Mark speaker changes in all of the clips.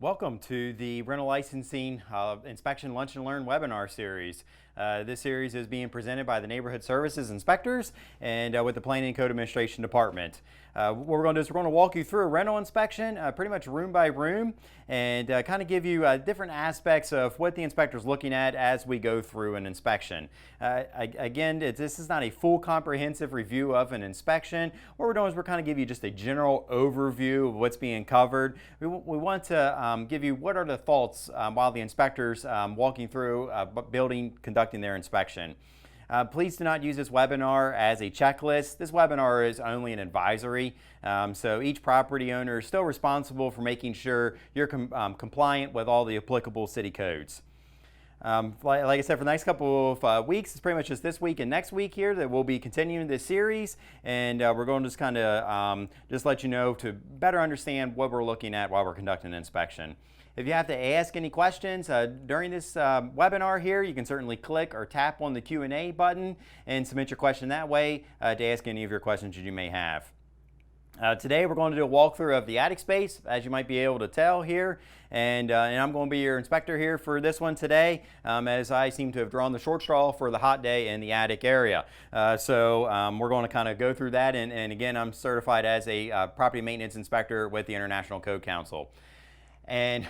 Speaker 1: Welcome to the Rental Licensing Inspection Lunch and Learn webinar series. This series is being presented by the Neighborhood Services Inspectors and with the Planning and Code Administration Department. What we're going to do is we're going to walk you through a rental inspection, pretty much room by room, and kind of give you different aspects of what the inspector is looking at as we go through an inspection. Again, this is not a full comprehensive review of an inspection. What we're doing is we're kind of give you just a general overview of what's being covered. We want to give you what are the thoughts while the inspector's walking through building, conducting their inspection. Please do not use this webinar as a checklist. This webinar is only an advisory, so each property owner is still responsible for making sure you're compliant with all the applicable city codes. Like I said, for the next couple of weeks, it's pretty much just this week and next week here that we'll be continuing this series, and we're going to just kind of just let you know to better understand what we're looking at while we're conducting an inspection. If you have to ask any questions during this webinar here, you can certainly click or tap on the Q&A button and submit your question that way to ask any of your questions that you may have. Today we're going to do a walkthrough of the attic space, as you might be able to tell here, and I'm going to be your inspector here for this one today, as I seem to have drawn the short straw for the hot day in the attic area. So we're going to kind of go through that, and again, I'm certified as a property maintenance inspector with the International Code Council. And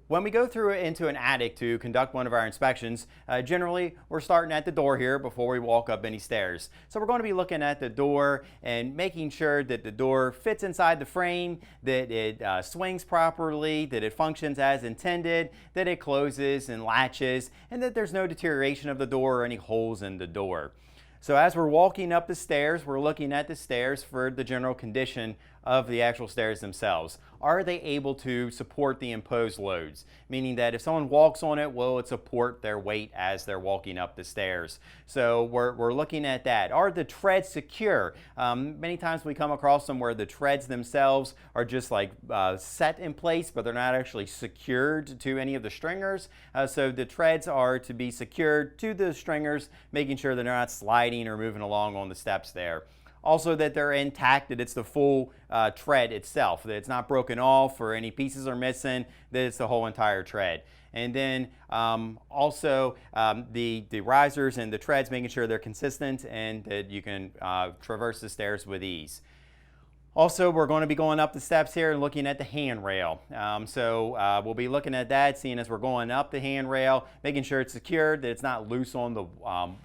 Speaker 1: when we go through into an attic to conduct one of our inspections, generally we're starting at the door here before we walk up any stairs. So we're going to be looking at the door and making sure that the door fits inside the frame, that it swings properly, that it functions as intended, that it closes and latches, and that there's no deterioration of the door or any holes in the door. So as we're walking up the stairs, we're looking at the stairs for the general condition of the actual stairs themselves. Are they able to support the imposed loads? Meaning that if someone walks on it, will it support their weight as they're walking up the stairs? So we're looking at that. Are the treads secure? Many times we come across them where the treads themselves are just like set in place, but they're not actually secured to any of the stringers. So the treads are to be secured to the stringers, making sure that they're not sliding or moving along on the steps there. Also that they're intact, that it's the full tread itself, that it's not broken off or any pieces are missing, that it's the whole entire tread. And then also the risers and the treads, making sure they're consistent and that you can traverse the stairs with ease. Also, we're going to be going up the steps here and looking at the handrail. So we'll be looking at that, seeing as we're going up the handrail, making sure it's secured, that it's not loose on the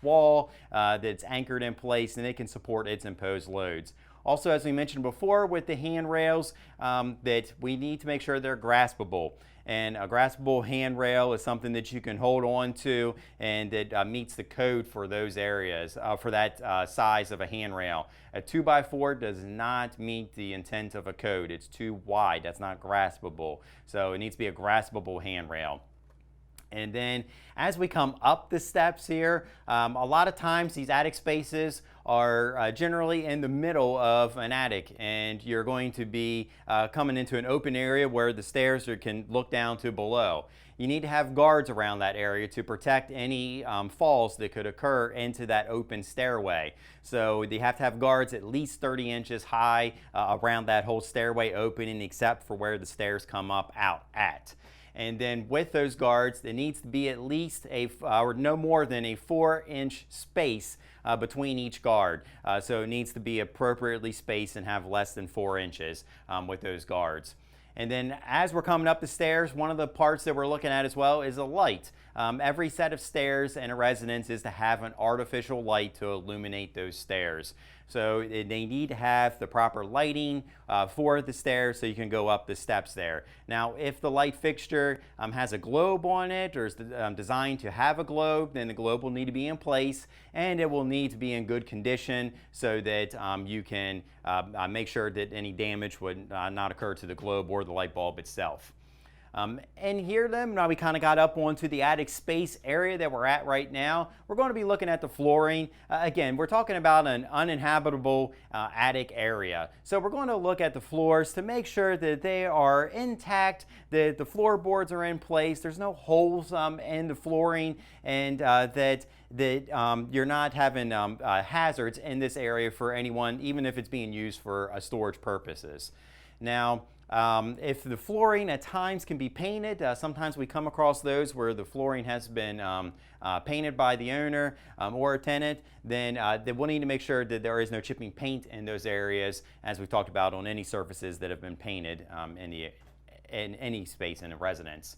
Speaker 1: wall, that it's anchored in place, and it can support its imposed loads. Also, as we mentioned before with the handrails, that we need to make sure they're graspable. And a graspable handrail is something that you can hold on to and that meets the code for those areas, for that size of a handrail. A 2x4 does not meet the intent of a code. It's too wide. That's not graspable. So it needs to be a graspable handrail. And then as we come up the steps here, a lot of times these attic spaces are generally in the middle of an attic, and you're going to be coming into an open area where the stairs can look down to below. You need to have guards around that area to protect any falls that could occur into that open stairway. So you have to have guards at least 30 inches high around that whole stairway opening, except for where the stairs come up out at. And then with those guards, there needs to be at least or no more than a 4-inch space between each guard. So it needs to be appropriately spaced and have less than 4 inches with those guards. And then as we're coming up the stairs, one of the parts that we're looking at as well is a light. Every set of stairs in a residence is to have an artificial light to illuminate those stairs. So they need to have the proper lighting for the stairs so you can go up the steps there. Now, if the light fixture has a globe on it or is designed to have a globe, then the globe will need to be in place and it will need to be in good condition so that you can make sure that any damage would not occur to the globe or the light bulb itself. And here then, now we kind of got up onto the attic space area that we're at right now. We're going to be looking at the flooring. Again, we're talking about an uninhabitable attic area. So we're going to look at the floors to make sure that they are intact, that the floorboards are in place, there's no holes in the flooring, and that you're not having hazards in this area for anyone, even if it's being used for storage purposes. Now, If the flooring at times can be painted, sometimes we come across those where the flooring has been painted by the owner or a tenant, then we'll need to make sure that there is no chipping paint in those areas, as we've talked about on any surfaces that have been painted in any space in a residence.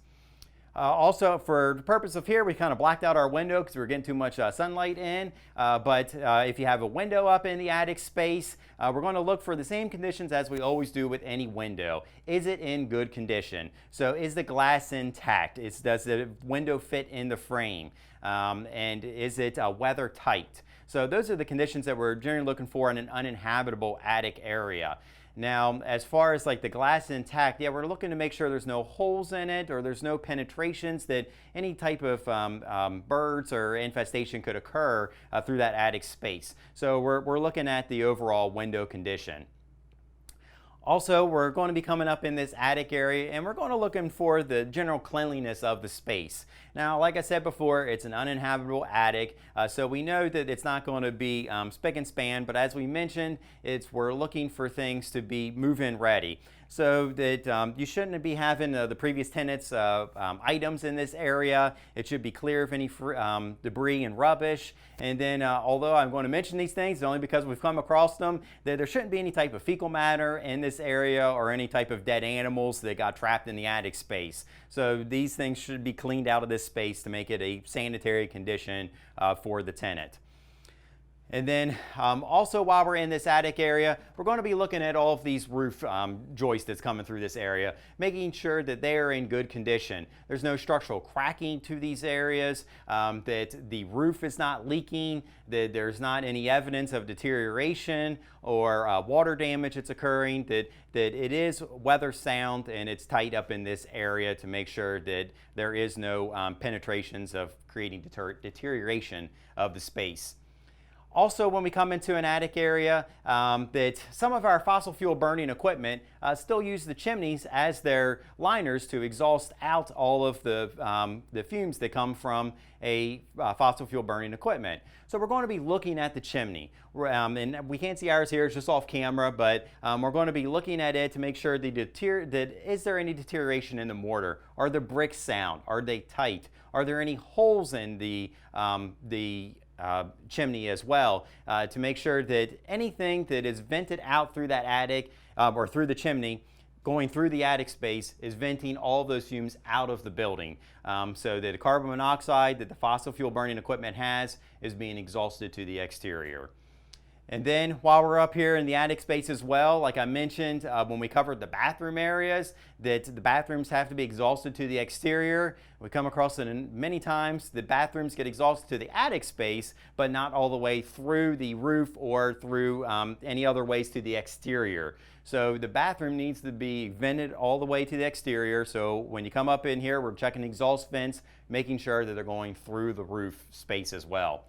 Speaker 1: Also, for the purpose of here, we kind of blacked out our window because we were getting too much sunlight in. But if you have a window up in the attic space, we're going to look for the same conditions as we always do with any window. Is it in good condition? So is the glass intact? Does the window fit in the frame? And is it weather tight? So those are the conditions that we're generally looking for in an uninhabitable attic area. Now, as far as like the glass intact, yeah, we're looking to make sure there's no holes in it or there's no penetrations that any type of birds or infestation could occur through that attic space. So we're looking at the overall window condition. Also, we're going to be coming up in this attic area and we're going to looking for the general cleanliness of the space. Now, like I said before, it's an uninhabitable attic, so we know that it's not going to be spick and span, but as we mentioned, we're looking for things to be move-in ready. So that you shouldn't be having the previous tenants' items in this area. It should be clear of any debris and rubbish. And then, although I'm going to mention these things, only because we've come across them, that there shouldn't be any type of fecal matter in this area or any type of dead animals that got trapped in the attic space. So these things should be cleaned out of this space to make it a sanitary condition for the tenant. And then also while we're in this attic area, we're going to be looking at all of these roof joists that's coming through this area, making sure that they are in good condition. There's no structural cracking to these areas, that the roof is not leaking, that there's not any evidence of deterioration or water damage that's occurring, that it is weather sound and it's tight up in this area to make sure that there is no penetrations of creating deterioration of the space. Also, when we come into an attic area, that some of our fossil fuel burning equipment still use the chimneys as their liners to exhaust out all of the fumes that come from a fossil fuel burning equipment. So we're going to be looking at the chimney. And we can't see ours here, it's just off camera, but we're going to be looking at it to make sure that is there any deterioration in the mortar? Are the bricks sound? Are they tight? Are there any holes in the chimney as well, to make sure that anything that is vented out through that attic or through the chimney going through the attic space is venting all of those fumes out of the building, so that the carbon monoxide that the fossil fuel burning equipment has is being exhausted to the exterior. And then while we're up here in the attic space as well, like I mentioned when we covered the bathroom areas, that the bathrooms have to be exhausted to the exterior. We come across it many times. The bathrooms get exhausted to the attic space, but not all the way through the roof or through any other ways to the exterior. So the bathroom needs to be vented all the way to the exterior. So when you come up in here, we're checking exhaust vents, making sure that they're going through the roof space as well.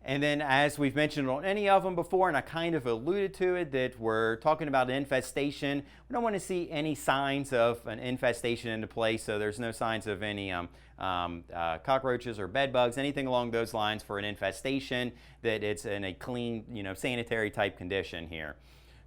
Speaker 1: And then, as we've mentioned on any of them before, and I kind of alluded to it, that we're talking about infestation. We don't want to see any signs of an infestation into place, so there's no signs of any cockroaches or bed bugs, anything along those lines for an infestation, that it's in a clean, sanitary type condition here.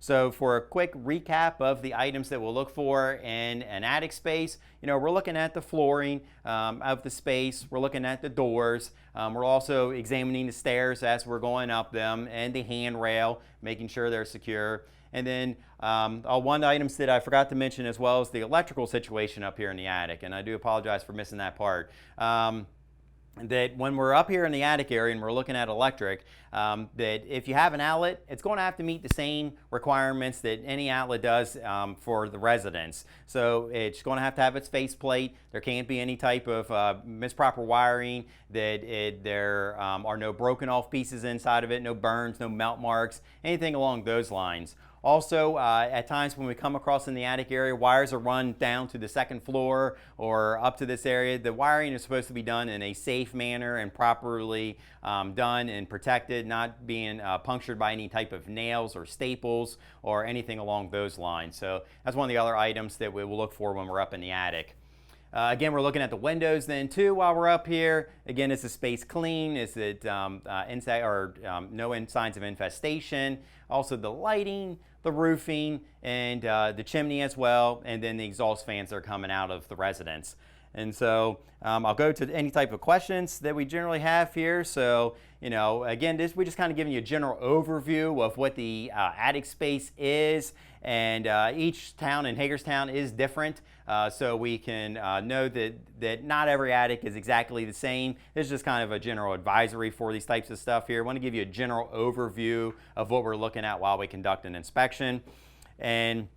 Speaker 1: So for a quick recap of the items that we'll look for in an attic space, we're looking at the flooring of the space, we're looking at the doors, we're also examining the stairs as we're going up them and the handrail, making sure they're secure. And then one item that I forgot to mention as well is the electrical situation up here in the attic, and I do apologize for missing that part. That when we're up here in the attic area and we're looking at electric, that if you have an outlet, it's going to have to meet the same requirements that any outlet does for the residence. So it's going to have its faceplate. There can't be any type of misproper wiring, that there are no broken off pieces inside of it, no burns, no melt marks, anything along those lines. Also, at times when we come across in the attic area, wires are run down to the second floor or up to this area. The wiring is supposed to be done in a safe manner and properly done and protected, not being punctured by any type of nails or staples or anything along those lines. So that's one of the other items that we will look for when we're up in the attic. Again, we're looking at the windows then too while we're up here. Again, is the space clean? Is it inside or no signs of infestation? Also the lighting, the roofing, and the chimney as well, and then the exhaust fans that are coming out of the residence. And so I'll go to any type of questions that we generally have here. So, again, we're just kind of giving you a general overview of what the attic space is. And each town in Hagerstown is different. So we can know that not every attic is exactly the same. It's just kind of a general advisory for these types of stuff here. I want to give you a general overview of what we're looking at while we conduct an inspection. And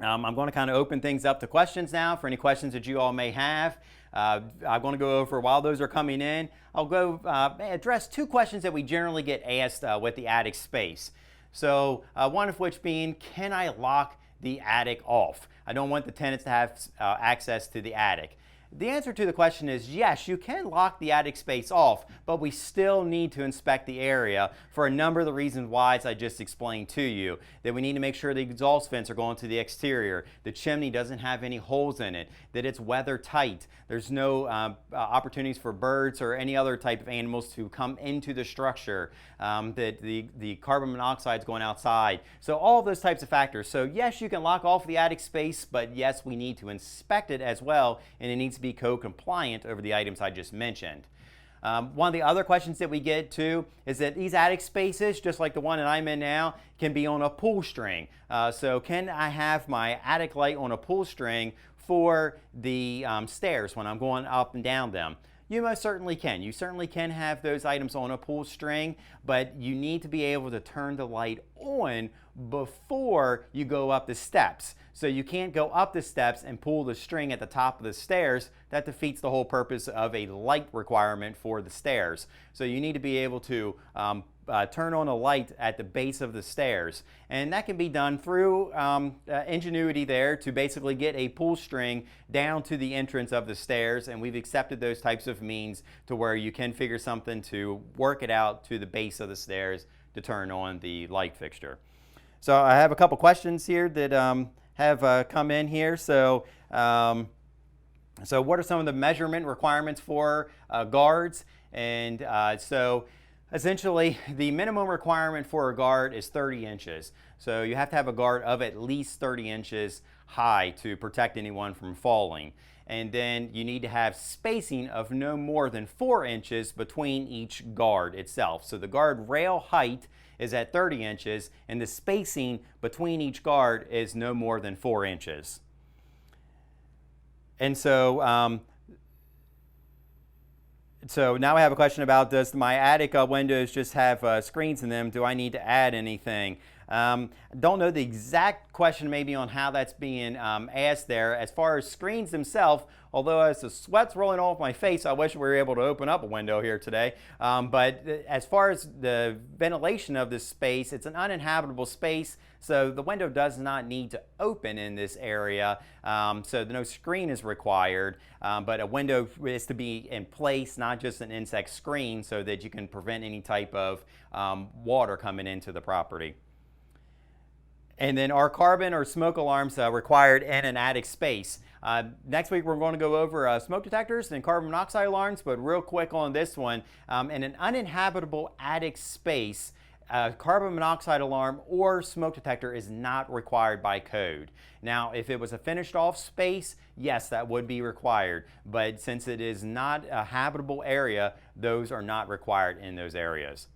Speaker 1: I'm going to kind of open things up to questions now for any questions that you all may have. I'm going to go over while those are coming in. I'll go address two questions that we generally get asked with the attic space. So one of which being, can I lock the attic off? I don't want the tenants to have access to the attic. The answer to the question is yes, you can lock the attic space off, but we still need to inspect the area for a number of the reasons why, as I just explained to you. That we need to make sure the exhaust vents are going to the exterior, the chimney doesn't have any holes in it, that it's weather tight, there's no opportunities for birds or any other type of animals to come into the structure, that the carbon monoxide is going outside. So all of those types of factors. So yes, you can lock off the attic space, but yes, we need to inspect it as well, and it needs to be code compliant over the items I just mentioned. One of the other questions that we get too is that these attic spaces, just like the one that I'm in now, can be on a pull string. So can I have my attic light on a pull string for the stairs when I'm going up and down them? You most certainly can. You certainly can have those items on a pull string, but you need to be able to turn the light on before you go up the steps. So you can't go up the steps and pull the string at the top of the stairs. That defeats the whole purpose of a light requirement for the stairs. So you need to be able to turn on a light at the base of the stairs. And that can be done through ingenuity there to basically get a pull string down to the entrance of the stairs. And we've accepted those types of means to where you can figure something to work it out to the base of the stairs to turn on the light fixture. So I have a couple questions here that have come in here. So what are some of the measurement requirements for guards? And so essentially the minimum requirement for a guard is 30 inches. So you have to have a guard of at least 30 inches high to protect anyone from falling. And then you need to have spacing of no more than 4 inches between each guard itself. So the guard rail height is at 30 inches and the spacing between each guard is no more than 4 inches. And so now I have a question about, does my attic windows just have screens in them? Do I need to add anything? Don't know the exact question maybe on how that's being asked there. As far as screens themselves, although as the sweat's rolling off my face, I wish we were able to open up a window here today. But as far as the ventilation of this space, it's an uninhabitable space, so the window does not need to open in this area. So no screen is required, but a window is to be in place, not just an insect screen, so that you can prevent any type of water coming into the property. And then are carbon or smoke alarms required in an attic space? Next week we're going to go over smoke detectors and carbon monoxide alarms, but real quick on this one, in an uninhabitable attic space, carbon monoxide alarm or smoke detector is not required by code. Now, if it was a finished off space, yes, that would be required, but since it is not a habitable area, those are not required in those areas.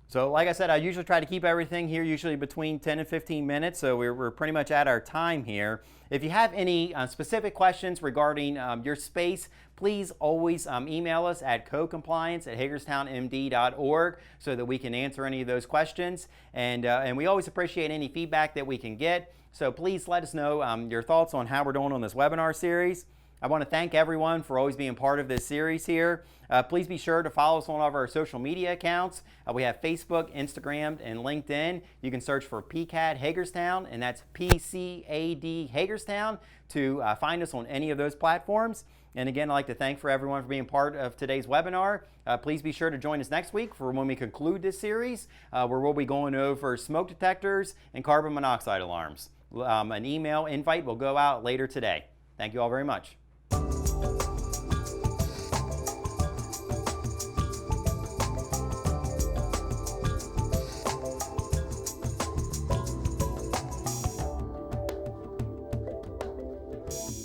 Speaker 1: So like I said, I usually try to keep everything here usually between 10 and 15 minutes, so we're pretty much at our time here. If you have any specific questions regarding your space, please always email us at codecompliance@hagerstownmd.org so that we can answer any of those questions. And we always appreciate any feedback that we can get. So please let us know your thoughts on how we're doing on this webinar series. I want to thank everyone for always being part of this series here. Please be sure to follow us on all of our social media accounts. We have Facebook, Instagram, and LinkedIn. You can search for PCAD Hagerstown, and that's PCAD Hagerstown, to find us on any of those platforms. And again, I'd like to thank everyone for being part of today's webinar. Please be sure to join us next week for when we conclude this series, where we'll be going over smoke detectors and carbon monoxide alarms. An email invite will go out later today. Thank you all very much.
Speaker 2: you.